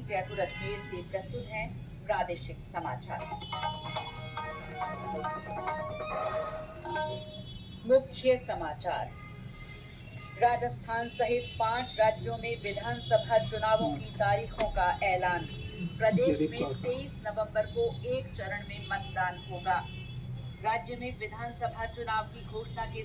जयपुर अजमेर से प्रस्तुत हैं प्रादेशिक समाचार। मुख्य समाचार। राजस्थान सहित 5 राज्यों में विधानसभा चुनावों की तारीखों का ऐलान। प्रदेश में 23 नवंबर को एक चरण में मतदान होगा। राज्य में विधानसभा चुनाव की घोषणा के